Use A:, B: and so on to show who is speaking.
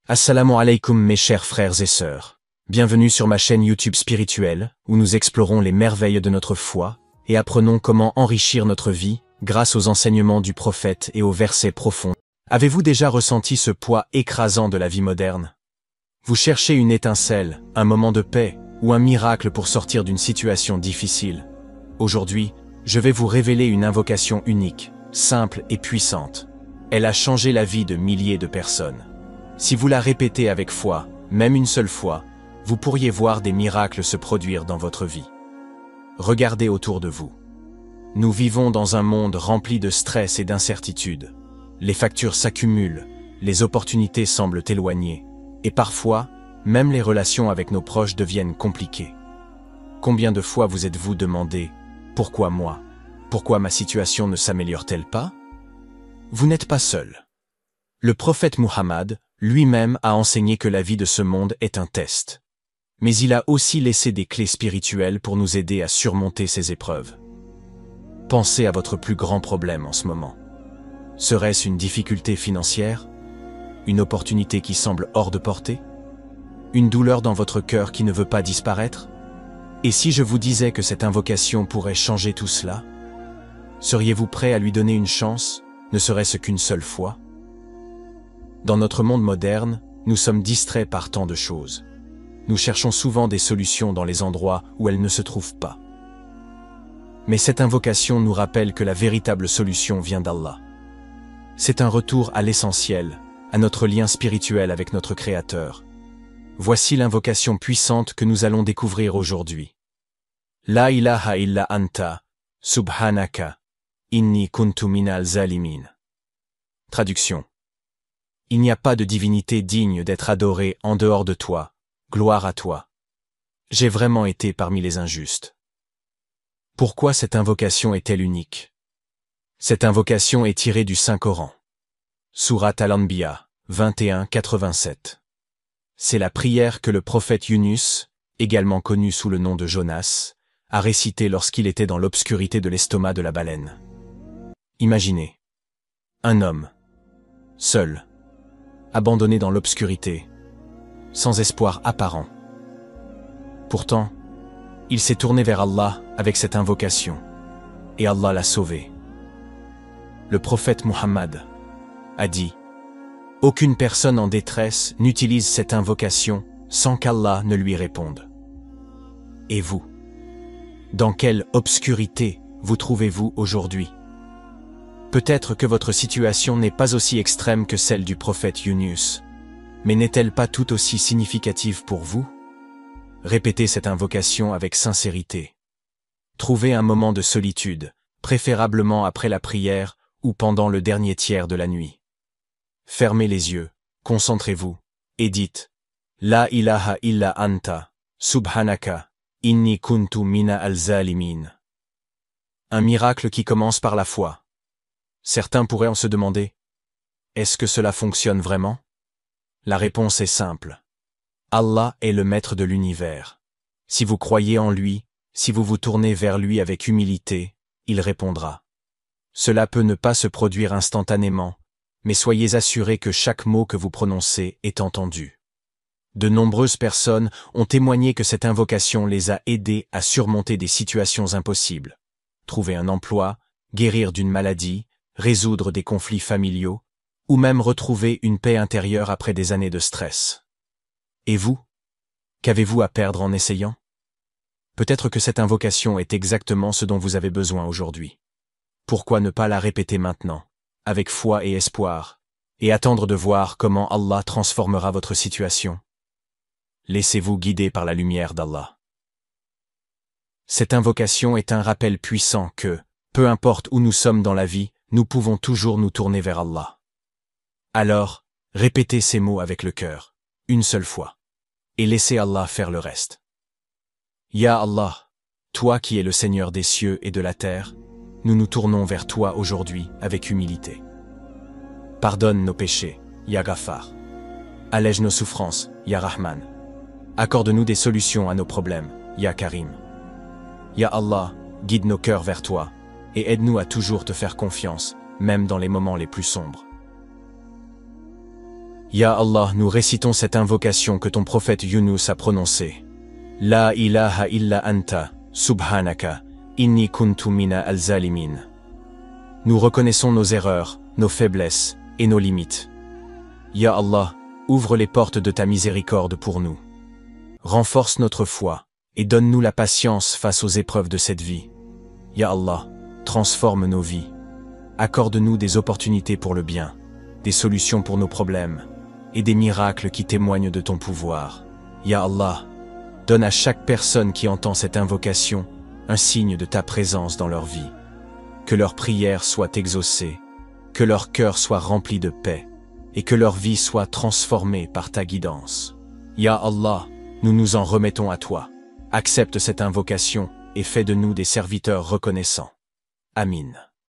A: Assalamu alaikum mes chers frères et sœurs. Bienvenue sur ma chaîne YouTube spirituelle, où nous explorons les merveilles de notre foi et apprenons comment enrichir notre vie grâce aux enseignements du prophète et aux versets profonds. Avez-vous déjà ressenti ce poids écrasant de la vie moderne? Vous cherchez une étincelle, un moment de paix ou un miracle pour sortir d'une situation difficile. Aujourd'hui, je vais vous révéler une invocation unique, simple et puissante. Elle a changé la vie de milliers de personnes. Si vous la répétez avec foi, même une seule fois, vous pourriez voir des miracles se produire dans votre vie. Regardez autour de vous. Nous vivons dans un monde rempli de stress et d'incertitude. Les factures s'accumulent, les opportunités semblent éloignées, et parfois, même les relations avec nos proches deviennent compliquées. Combien de fois vous êtes-vous demandé « Pourquoi moi? Pourquoi ma situation ne s'améliore-t-elle pas ?» Vous n'êtes pas seul. Le prophète Muhammad lui-même a enseigné que la vie de ce monde est un test. Mais il a aussi laissé des clés spirituelles pour nous aider à surmonter ces épreuves. Pensez à votre plus grand problème en ce moment. Serait-ce une difficulté financière? Une opportunité qui semble hors de portée? Une douleur dans votre cœur qui ne veut pas disparaître? Et si je vous disais que cette invocation pourrait changer tout cela? Seriez-vous prêt à lui donner une chance, ne serait-ce qu'une seule fois? Dans notre monde moderne, nous sommes distraits par tant de choses. Nous cherchons souvent des solutions dans les endroits où elles ne se trouvent pas. Mais cette invocation nous rappelle que la véritable solution vient d'Allah. C'est un retour à l'essentiel, à notre lien spirituel avec notre Créateur. Voici l'invocation puissante que nous allons découvrir aujourd'hui. La ilaha illa anta, subhanaka, inni kuntu minal zalimin. Traduction. Il n'y a pas de divinité digne d'être adorée en dehors de toi, gloire à toi. J'ai vraiment été parmi les injustes. Pourquoi cette invocation est-elle unique? Cette invocation est tirée du Saint-Coran. Sourate Al-Anbiya, 21-87. C'est la prière que le prophète Yunus, également connu sous le nom de Jonas, a récitée lorsqu'il était dans l'obscurité de l'estomac de la baleine. Imaginez. Un homme. Seul. Abandonné dans l'obscurité, sans espoir apparent. Pourtant, il s'est tourné vers Allah avec cette invocation, et Allah l'a sauvé. Le prophète Muhammad a dit « Aucune personne en détresse n'utilise cette invocation sans qu'Allah ne lui réponde. » Et vous? Dans quelle obscurité vous trouvez-vous aujourd'hui? Peut-être que votre situation n'est pas aussi extrême que celle du prophète Yunus, mais n'est-elle pas tout aussi significative pour vous? Répétez cette invocation avec sincérité. Trouvez un moment de solitude, préférablement après la prière ou pendant le dernier tiers de la nuit. Fermez les yeux, concentrez-vous, et dites « La ilaha illa anta, subhanaka, inni kuntu mina al-zalimin » Un miracle qui commence par la foi. Certains pourraient en se demander, est-ce que cela fonctionne vraiment? La réponse est simple. Allah est le maître de l'univers. Si vous croyez en lui, si vous vous tournez vers lui avec humilité, il répondra. Cela peut ne pas se produire instantanément, mais soyez assurés que chaque mot que vous prononcez est entendu. De nombreuses personnes ont témoigné que cette invocation les a aidés à surmonter des situations impossibles. Trouver un emploi, guérir d'une maladie, résoudre des conflits familiaux, ou même retrouver une paix intérieure après des années de stress. Et vous? Qu'avez-vous à perdre en essayant? Peut-être que cette invocation est exactement ce dont vous avez besoin aujourd'hui. Pourquoi ne pas la répéter maintenant, avec foi et espoir, et attendre de voir comment Allah transformera votre situation? Laissez-vous guider par la lumière d'Allah. Cette invocation est un rappel puissant que, peu importe où nous sommes dans la vie, nous pouvons toujours nous tourner vers Allah. Alors, répétez ces mots avec le cœur, une seule fois, et laissez Allah faire le reste. Ya Allah, toi qui es le Seigneur des cieux et de la terre, nous nous tournons vers toi aujourd'hui avec humilité. Pardonne nos péchés, Ya Ghaffar. Allège nos souffrances, Ya Rahman. Accorde-nous des solutions à nos problèmes, Ya Karim. Ya Allah, guide nos cœurs vers toi, et aide-nous à toujours te faire confiance, même dans les moments les plus sombres. Ya Allah, nous récitons cette invocation que ton prophète Yunus a prononcée. La ilaha illa anta, subhanaka, inni kuntu mina al-zalimin. Nous reconnaissons nos erreurs, nos faiblesses et nos limites. Ya Allah, ouvre les portes de ta miséricorde pour nous. Renforce notre foi et donne-nous la patience face aux épreuves de cette vie. Ya Allah, transforme nos vies. Accorde-nous des opportunités pour le bien, des solutions pour nos problèmes et des miracles qui témoignent de ton pouvoir. Ya Allah, donne à chaque personne qui entend cette invocation un signe de ta présence dans leur vie. Que leurs prières soient exaucées, que leur cœur soit rempli de paix et que leur vie soit transformée par ta guidance. Ya Allah, nous nous en remettons à toi. Accepte cette invocation et fais de nous des serviteurs reconnaissants. Amin.